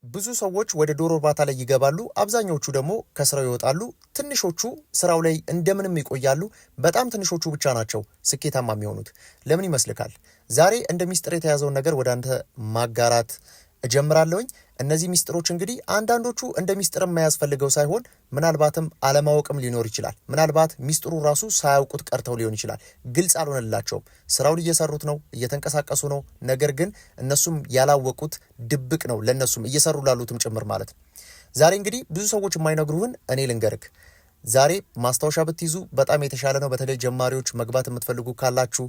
ብዙ ሰዎች ወደ ዶሮ እርባታ ላይ ይገባሉ። አብዛኞቹ ደግሞ ከስራው ይወጣሉ። ትንሾቹ ስራው ላይ እንደምንም ይቆያሉ። በጣም ትንሾቹ ብቻ ናቸው ስኬታማ የሚሆኑት። ለምን ይመስልካል? ዛሬ እንደ ሚስጥር የተያዘውን ነገር ወደ አንተ ማጋራት እጀምራለሁኝ። እነዚህ ሚስጥሮች እንግዲህ አንዳንዶቹ እንደ ሚስጥር የማያስፈልገው ሳይሆን ምናልባትም አለማወቅም ሊኖር ይችላል። ምናልባት ሚስጥሩ ራሱ ሳያውቁት ቀርተው ሊሆን ይችላል። ግልጽ አልሆነላቸውም። ስራውን እየሰሩት ነው፣ እየተንቀሳቀሱ ነው። ነገር ግን እነሱም ያላወቁት ድብቅ ነው፣ ለነሱም እየሰሩ ላሉትም ጭምር ማለት ነው። ዛሬ እንግዲህ ብዙ ሰዎች የማይነግሩህን እኔ ልንገርክ። ዛሬ ማስታወሻ ብትይዙ በጣም የተሻለ ነው። በተለይ ጀማሪዎች መግባት የምትፈልጉ ካላችሁ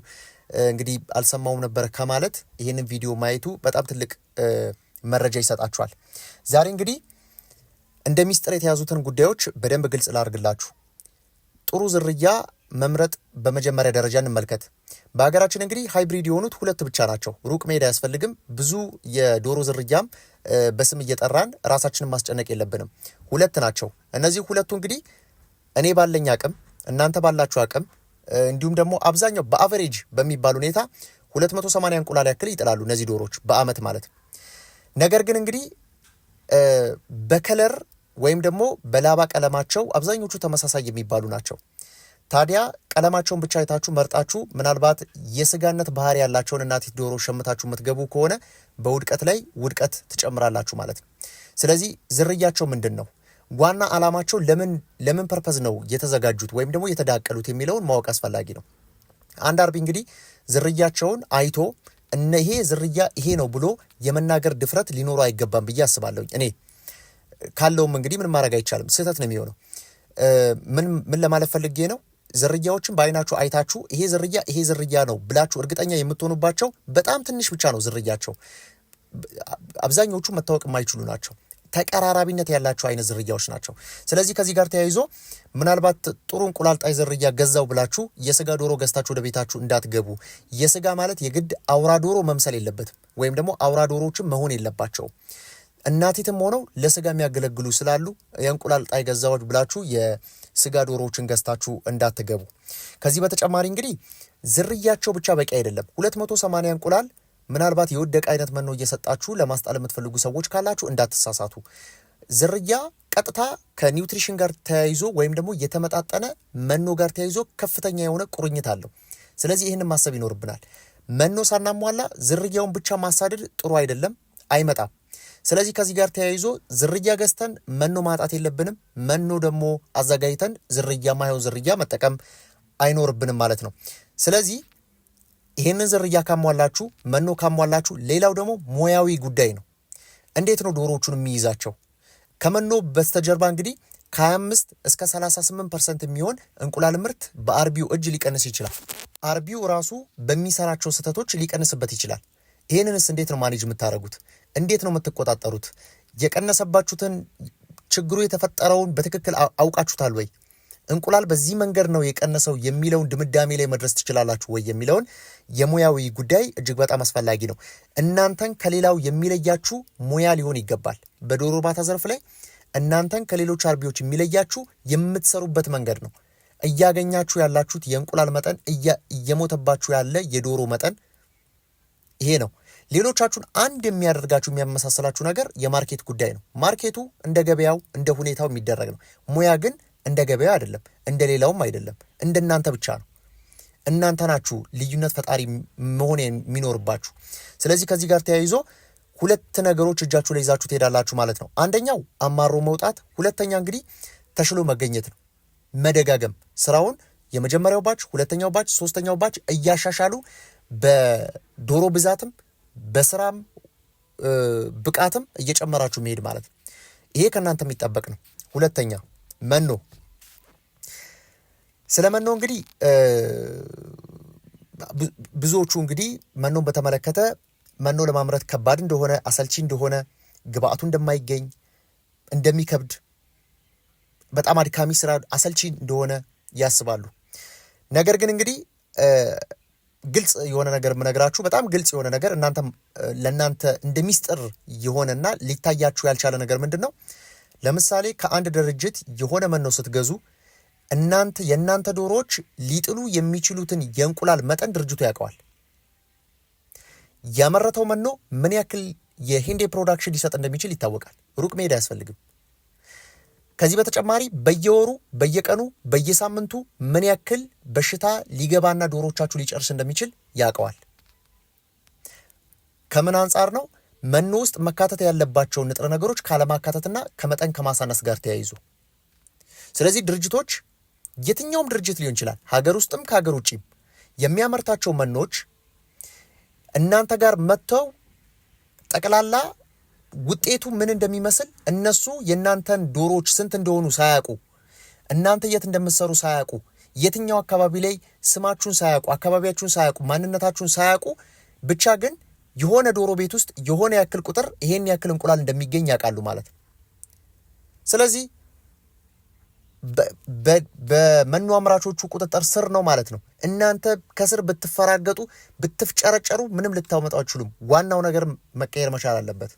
እንግዲህ አልሰማውም ነበር ከማለት ይህንን ቪዲዮ ማየቱ በጣም ትልቅ መረጃ ይሰጣችኋል። ዛሬ እንግዲህ እንደ ሚስጥር የተያዙትን ጉዳዮች በደንብ ግልጽ ላድርግላችሁ። ጥሩ ዝርያ መምረጥ በመጀመሪያ ደረጃ እንመልከት። በሀገራችን እንግዲህ ሃይብሪድ የሆኑት ሁለት ብቻ ናቸው። ሩቅ መሄድ አያስፈልግም። ብዙ የዶሮ ዝርያም በስም እየጠራን ራሳችንን ማስጨነቅ የለብንም። ሁለት ናቸው። እነዚህ ሁለቱ እንግዲህ እኔ ባለኝ አቅም፣ እናንተ ባላችሁ አቅም እንዲሁም ደግሞ አብዛኛው በአቨሬጅ በሚባል ሁኔታ 280 እንቁላል ያክል ይጥላሉ እነዚህ ዶሮዎች በአመት ማለት። ነገር ግን እንግዲህ በከለር ወይም ደግሞ በላባ ቀለማቸው አብዛኞቹ ተመሳሳይ የሚባሉ ናቸው። ታዲያ ቀለማቸውን ብቻ አይታችሁ መርጣችሁ ምናልባት የስጋነት ባህሪ ያላቸውን እናቲት ዶሮ ሸምታችሁ የምትገቡ ከሆነ በውድቀት ላይ ውድቀት ትጨምራላችሁ ማለት ነው። ስለዚህ ዝርያቸው ምንድን ነው? ዋና ዓላማቸው ለምን ፐርፐዝ ነው የተዘጋጁት ወይም ደግሞ የተዳቀሉት የሚለውን ማወቅ አስፈላጊ ነው። አንድ አርቢ እንግዲህ ዝርያቸውን አይቶ ይሄ ዝርያ ይሄ ነው ብሎ የመናገር ድፍረት ሊኖሩ አይገባም ብዬ አስባለሁ። እኔ ካለውም እንግዲህ ምን ማድረግ አይቻልም፣ ስህተት ነው የሚሆነው። ምን ለማለት ፈልጌ ነው? ዝርያዎችን በአይናችሁ አይታችሁ ይሄ ዝርያ ነው ብላችሁ እርግጠኛ የምትሆኑባቸው በጣም ትንሽ ብቻ ነው ዝርያቸው። አብዛኞቹ መታወቅ የማይችሉ ናቸው። ተቀራራቢነት ያላቸው አይነት ዝርያዎች ናቸው። ስለዚህ ከዚህ ጋር ተያይዞ ምናልባት ጥሩ እንቁላል ጣይ ዝርያ ገዛው ብላችሁ የስጋ ዶሮ ገዝታችሁ ወደ ቤታችሁ እንዳትገቡ። የስጋ ማለት የግድ አውራ ዶሮ መምሰል የለበትም፣ ወይም ደግሞ አውራ ዶሮዎችም መሆን የለባቸውም። እናቲትም ሆነው ለስጋ የሚያገለግሉ ስላሉ የእንቁላል ጣይ ገዛዎች ብላችሁ የስጋ ዶሮዎችን ገዝታችሁ እንዳትገቡ። ከዚህ በተጨማሪ እንግዲህ ዝርያቸው ብቻ በቂ አይደለም። 280 እንቁላል ምናልባት የወደቀ አይነት መኖ እየሰጣችሁ ለማስጣል የምትፈልጉ ሰዎች ካላችሁ እንዳትሳሳቱ። ዝርያ ቀጥታ ከኒውትሪሽን ጋር ተያይዞ ወይም ደግሞ የተመጣጠነ መኖ ጋር ተያይዞ ከፍተኛ የሆነ ቁርኝት አለው። ስለዚህ ይህንን ማሰብ ይኖርብናል። መኖ ሳናሟላ ዝርያውን ብቻ ማሳደድ ጥሩ አይደለም፣ አይመጣም። ስለዚህ ከዚህ ጋር ተያይዞ ዝርያ ገዝተን መኖ ማጣት የለብንም። መኖ ደግሞ አዘጋጅተን ማይሆን ዝርያ መጠቀም አይኖርብንም ማለት ነው። ስለዚህ ይህንን ዝርያ ካሟላችሁ፣ መኖ ካሟላችሁ፣ ሌላው ደግሞ ሙያዊ ጉዳይ ነው። እንዴት ነው ዶሮዎቹን የሚይዛቸው? ከመኖ በስተጀርባ እንግዲህ ከ25 እስከ 38% የሚሆን እንቁላል ምርት በአርቢው እጅ ሊቀንስ ይችላል። አርቢው ራሱ በሚሰራቸው ስህተቶች ሊቀንስበት ይችላል። ይህንንስ እንዴት ነው ማኔጅ የምታደርጉት? እንዴት ነው የምትቆጣጠሩት? የቀነሰባችሁትን ችግሩ የተፈጠረውን በትክክል አውቃችሁታል ወይ? እንቁላል በዚህ መንገድ ነው የቀነሰው የሚለውን ድምዳሜ ላይ መድረስ ትችላላችሁ ወይ የሚለውን የሙያዊ ጉዳይ እጅግ በጣም አስፈላጊ ነው። እናንተን ከሌላው የሚለያችሁ ሙያ ሊሆን ይገባል። በዶሮ እርባታ ዘርፍ ላይ እናንተን ከሌሎች አርቢዎች የሚለያችሁ የምትሰሩበት መንገድ ነው። እያገኛችሁ ያላችሁት የእንቁላል መጠን፣ እየሞተባችሁ ያለ የዶሮ መጠን ይሄ ነው። ሌሎቻችሁን አንድ የሚያደርጋችሁ የሚያመሳሰላችሁ ነገር የማርኬት ጉዳይ ነው። ማርኬቱ እንደ ገበያው እንደ ሁኔታው የሚደረግ ነው። ሙያ ግን እንደ ገበያው አይደለም፣ እንደ ሌላውም አይደለም፣ እንደናንተ ብቻ ነው። እናንተ ናችሁ ልዩነት ፈጣሪ መሆን የሚኖርባችሁ። ስለዚህ ከዚህ ጋር ተያይዞ ሁለት ነገሮች እጃችሁ ላይ ይዛችሁ ትሄዳላችሁ ማለት ነው። አንደኛው አማሮ መውጣት፣ ሁለተኛ እንግዲህ ተሽሎ መገኘት ነው። መደጋገም ስራውን የመጀመሪያው ባች፣ ሁለተኛው ባች፣ ሶስተኛው ባች እያሻሻሉ በዶሮ ብዛትም በስራም ብቃትም እየጨመራችሁ መሄድ ማለት ነው። ይሄ ከእናንተ የሚጠበቅ ነው። ሁለተኛ መኖ። ስለ መኖ እንግዲህ ብዙዎቹ እንግዲህ መኖን በተመለከተ መኖ ለማምረት ከባድ እንደሆነ፣ አሰልቺ እንደሆነ፣ ግብአቱ እንደማይገኝ፣ እንደሚከብድ፣ በጣም አድካሚ ስራ፣ አሰልቺ እንደሆነ ያስባሉ። ነገር ግን እንግዲህ ግልጽ የሆነ ነገር የምነግራችሁ በጣም ግልጽ የሆነ ነገር ለእናንተ እንደ ሚስጥር የሆነና ሊታያችሁ ያልቻለ ነገር ምንድን ነው? ለምሳሌ ከአንድ ድርጅት የሆነ መኖ ስትገዙ የእናንተ ዶሮዎች ሊጥሉ የሚችሉትን የእንቁላል መጠን ድርጅቱ ያውቀዋል። ያመረተው መኖ ምን ያክል የሂንዴ ፕሮዳክሽን ሊሰጥ እንደሚችል ይታወቃል። ሩቅ መሄድ አያስፈልግም። ከዚህ በተጨማሪ በየወሩ በየቀኑ በየሳምንቱ ምን ያክል በሽታ ሊገባና ዶሮቻችሁ ሊጨርስ እንደሚችል ያውቀዋል። ከምን አንጻር ነው? መኖ ውስጥ መካተት ያለባቸውን ንጥረ ነገሮች ካለማካተትና ከመጠን ከማሳነስ ጋር ተያይዞ። ስለዚህ ድርጅቶች፣ የትኛውም ድርጅት ሊሆን ይችላል፣ ሀገር ውስጥም ከሀገር ውጭም የሚያመርታቸው መኖች እናንተ ጋር መጥተው ጠቅላላ ውጤቱ ምን እንደሚመስል እነሱ የእናንተን ዶሮዎች ስንት እንደሆኑ ሳያውቁ፣ እናንተ የት እንደምትሰሩ ሳያውቁ፣ የትኛው አካባቢ ላይ ስማችሁን ሳያውቁ፣ አካባቢያችሁን ሳያውቁ፣ ማንነታችሁን ሳያውቁ ብቻ ግን የሆነ ዶሮ ቤት ውስጥ የሆነ ያክል ቁጥር ይሄን ያክል እንቁላል እንደሚገኝ ያውቃሉ ማለት ነው። ስለዚህ በመኖ አምራቾቹ ቁጥጥር ስር ነው ማለት ነው። እናንተ ከስር ብትፈራገጡ ብትፍጨረጨሩ ምንም ልታመጡ አትችሉም። ዋናው ነገር መቀየር መቻል አለበት።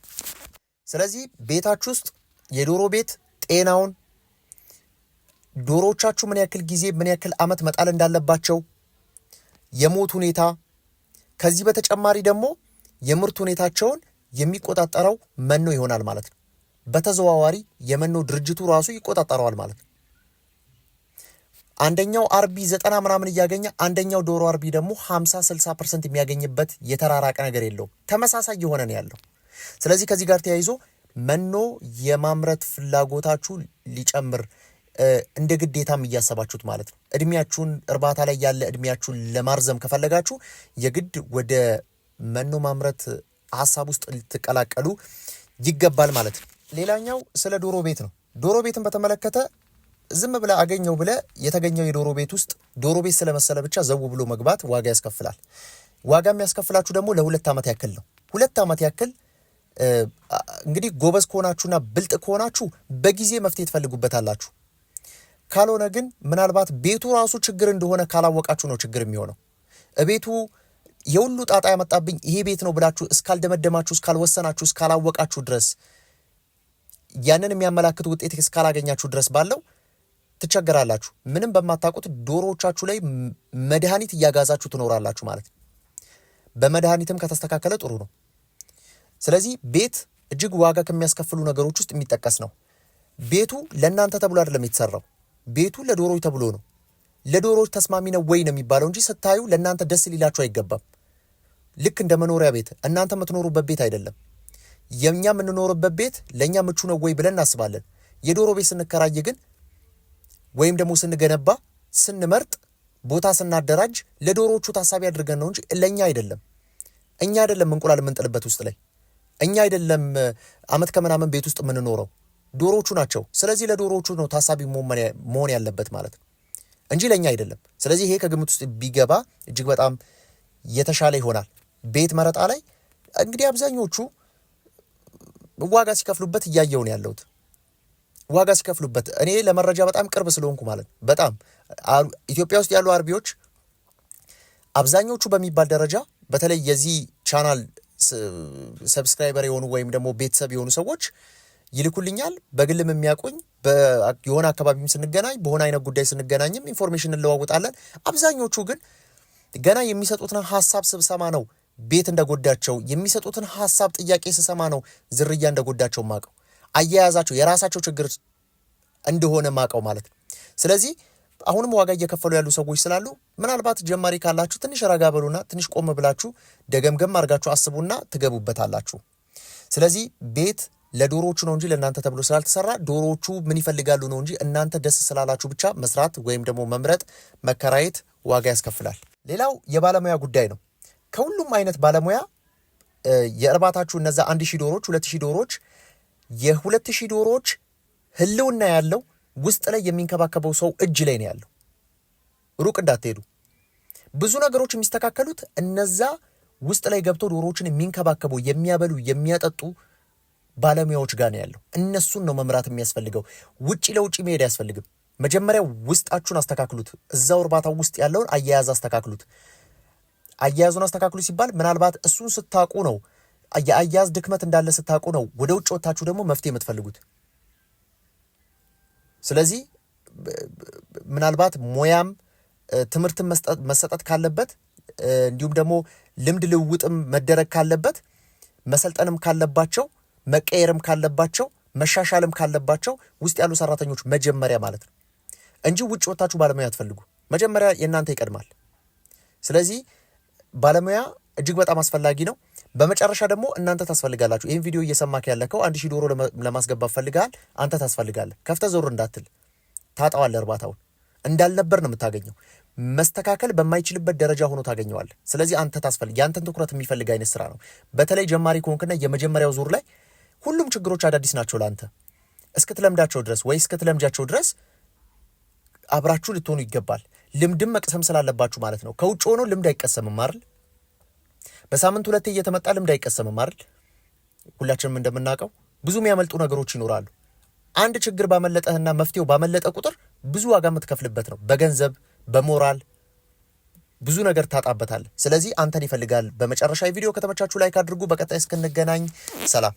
ስለዚህ ቤታችሁ ውስጥ የዶሮ ቤት ጤናውን፣ ዶሮዎቻችሁ ምን ያክል ጊዜ ምን ያክል ዓመት መጣል እንዳለባቸው፣ የሞት ሁኔታ፣ ከዚህ በተጨማሪ ደግሞ የምርት ሁኔታቸውን የሚቆጣጠረው መኖ ይሆናል ማለት ነው። በተዘዋዋሪ የመኖ ድርጅቱ ራሱ ይቆጣጠረዋል ማለት ነው። አንደኛው አርቢ 90 ምናምን እያገኘ አንደኛው ዶሮ አርቢ ደግሞ 50-60% የሚያገኝበት የተራራቀ ነገር የለውም። ተመሳሳይ የሆነ ነው ያለው። ስለዚህ ከዚህ ጋር ተያይዞ መኖ የማምረት ፍላጎታችሁ ሊጨምር እንደ ግዴታም እያሰባችሁት ማለት ነው። እድሜያችሁን እርባታ ላይ ያለ እድሜያችሁን ለማርዘም ከፈለጋችሁ የግድ ወደ መኖ ማምረት ሀሳብ ውስጥ ልትቀላቀሉ ይገባል ማለት ነው። ሌላኛው ስለ ዶሮ ቤት ነው። ዶሮ ቤትን በተመለከተ ዝም ብለ አገኘው ብለ የተገኘው የዶሮ ቤት ውስጥ ዶሮ ቤት ስለመሰለ ብቻ ዘው ብሎ መግባት ዋጋ ያስከፍላል። ዋጋ የሚያስከፍላችሁ ደግሞ ለ2 ዓመት ያክል ነው። 2 ዓመት ያክል እንግዲህ ጎበዝ ከሆናችሁና ብልጥ ከሆናችሁ በጊዜ መፍትሄ ትፈልጉበታላችሁ። ካልሆነ ግን ምናልባት ቤቱ ራሱ ችግር እንደሆነ ካላወቃችሁ ነው ችግር የሚሆነው። ቤቱ የሁሉ ጣጣ ያመጣብኝ ይሄ ቤት ነው ብላችሁ እስካልደመደማችሁ፣ እስካልወሰናችሁ፣ እስካላወቃችሁ ድረስ ያንን የሚያመላክቱ ውጤት እስካላገኛችሁ ድረስ ባለው ትቸገራላችሁ። ምንም በማታውቁት ዶሮዎቻችሁ ላይ መድኃኒት እያጋዛችሁ ትኖራላችሁ ማለት ነው። በመድኃኒትም ከተስተካከለ ጥሩ ነው። ስለዚህ ቤት እጅግ ዋጋ ከሚያስከፍሉ ነገሮች ውስጥ የሚጠቀስ ነው። ቤቱ ለእናንተ ተብሎ አይደለም የተሰራው። ቤቱ ለዶሮች ተብሎ ነው። ለዶሮች ተስማሚ ነው ወይ ነው የሚባለው እንጂ ስታዩ ለእናንተ ደስ ሊላችሁ አይገባም። ልክ እንደ መኖሪያ ቤት እናንተ የምትኖሩበት ቤት አይደለም። የኛ የምንኖርበት ቤት ለእኛ ምቹ ነው ወይ ብለን እናስባለን። የዶሮ ቤት ስንከራይ ግን ወይም ደግሞ ስንገነባ ስንመርጥ ቦታ ስናደራጅ ለዶሮዎቹ ታሳቢ አድርገን ነው እንጂ ለእኛ አይደለም። እኛ አይደለም እንቁላል የምንጥልበት ውስጥ ላይ እኛ አይደለም ዓመት ከምናምን ቤት ውስጥ የምንኖረው ዶሮዎቹ ናቸው። ስለዚህ ለዶሮዎቹ ነው ታሳቢ መሆን ያለበት ማለት ነው እንጂ ለእኛ አይደለም። ስለዚህ ይሄ ከግምት ውስጥ ቢገባ እጅግ በጣም የተሻለ ይሆናል። ቤት መረጣ ላይ እንግዲህ አብዛኞቹ ዋጋ ሲከፍሉበት እያየውን ያለሁት ዋጋ ሲከፍሉበት እኔ ለመረጃ በጣም ቅርብ ስለሆንኩ ማለት ነው። በጣም ኢትዮጵያ ውስጥ ያሉ አርቢዎች አብዛኞቹ በሚባል ደረጃ በተለይ የዚህ ቻናል ሰብስክራይበር የሆኑ ወይም ደግሞ ቤተሰብ የሆኑ ሰዎች ይልኩልኛል። በግልም የሚያውቁኝ የሆነ አካባቢም ስንገናኝ በሆነ አይነት ጉዳይ ስንገናኝም ኢንፎርሜሽን እንለዋውጣለን። አብዛኞቹ ግን ገና የሚሰጡትን ሀሳብ ስብሰማ ነው ቤት እንደጎዳቸው የሚሰጡትን ሀሳብ ጥያቄ ስሰማ ነው ዝርያ እንደጎዳቸው ማቀው አያያዛቸው የራሳቸው ችግር እንደሆነ ማቀው ማለት ነው። ስለዚህ አሁንም ዋጋ እየከፈሉ ያሉ ሰዎች ስላሉ ምናልባት ጀማሪ ካላችሁ ትንሽ ረጋ በሉና ትንሽ ቆም ብላችሁ ደገምገም አድርጋችሁ አስቡና ትገቡበታላችሁ። ስለዚህ ቤት ለዶሮዎቹ ነው እንጂ ለእናንተ ተብሎ ስላልተሰራ ዶሮዎቹ ምን ይፈልጋሉ ነው እንጂ እናንተ ደስ ስላላችሁ ብቻ መስራት ወይም ደግሞ መምረጥ መከራየት ዋጋ ያስከፍላል። ሌላው የባለሙያ ጉዳይ ነው። ከሁሉም አይነት ባለሙያ የእርባታችሁ እነዛ 1000 ዶሮዎች 2000 ዶሮዎች የ2000 ዶሮዎች ህልውና ያለው ውስጥ ላይ የሚንከባከበው ሰው እጅ ላይ ነው ያለው። ሩቅ እንዳትሄዱ። ብዙ ነገሮች የሚስተካከሉት እነዛ ውስጥ ላይ ገብቶ ዶሮዎችን የሚንከባከቡ የሚያበሉ የሚያጠጡ ባለሙያዎች ጋር ነው ያለው። እነሱን ነው መምራት የሚያስፈልገው። ውጪ ለውጪ መሄድ አያስፈልግም። መጀመሪያ ውስጣችሁን አስተካክሉት። እዛው እርባታው ውስጥ ያለውን አያያዝ አስተካክሉት። አያያዙን አስተካክሉ ሲባል ምናልባት እሱን ስታቁ ነው የአያያዝ ድክመት እንዳለ ስታቁ ነው ወደ ውጭ ወጣችሁ ደግሞ መፍትሄ የምትፈልጉት። ስለዚህ ምናልባት ሙያም ትምህርትን መሰጠት ካለበት እንዲሁም ደግሞ ልምድ ልውውጥም መደረግ ካለበት መሰልጠንም ካለባቸው መቀየርም ካለባቸው መሻሻልም ካለባቸው ውስጥ ያሉ ሰራተኞች መጀመሪያ ማለት ነው እንጂ ውጭ ወጣችሁ ባለሙያ አትፈልጉ። መጀመሪያ የእናንተ ይቀድማል። ስለዚህ ባለሙያ እጅግ በጣም አስፈላጊ ነው። በመጨረሻ ደግሞ እናንተ ታስፈልጋላችሁ። ይህን ቪዲዮ እየሰማክ ያለከው 1000 ዶሮ ለማስገባት ፈልጋል። አንተ ታስፈልጋለህ። ከፍተህ ዞር እንዳትል ታጣዋለህ። እርባታውን እንዳልነበር ነው የምታገኘው። መስተካከል በማይችልበት ደረጃ ሆኖ ታገኘዋለህ። ስለዚህ አንተ ያንተን ትኩረት የሚፈልግ አይነት ስራ ነው። በተለይ ጀማሪ ከሆንክና የመጀመሪያው ዙር ላይ ሁሉም ችግሮች አዳዲስ ናቸው ለአንተ እስክትለምዳቸው ድረስ ወይ እስክትለምጃቸው ድረስ አብራችሁ ልትሆኑ ይገባል። ልምድም መቅሰም ስላለባችሁ ማለት ነው። ከውጭ ሆኖ ልምድ አይቀሰምም አይደል? በሳምንት 2 እየተመጣ ልምድ አይቀሰምም አይደል? ሁላችንም እንደምናውቀው ብዙ የሚያመልጡ ነገሮች ይኖራሉ። አንድ ችግር ባመለጠህና መፍትሄው ባመለጠ ቁጥር ብዙ ዋጋ የምትከፍልበት ነው። በገንዘብ በሞራል ብዙ ነገር ታጣበታለህ። ስለዚህ አንተን ይፈልጋል። በመጨረሻ ቪዲዮ ከተመቻችሁ ላይክ አድርጉ። በቀጣይ እስክንገናኝ ሰላም።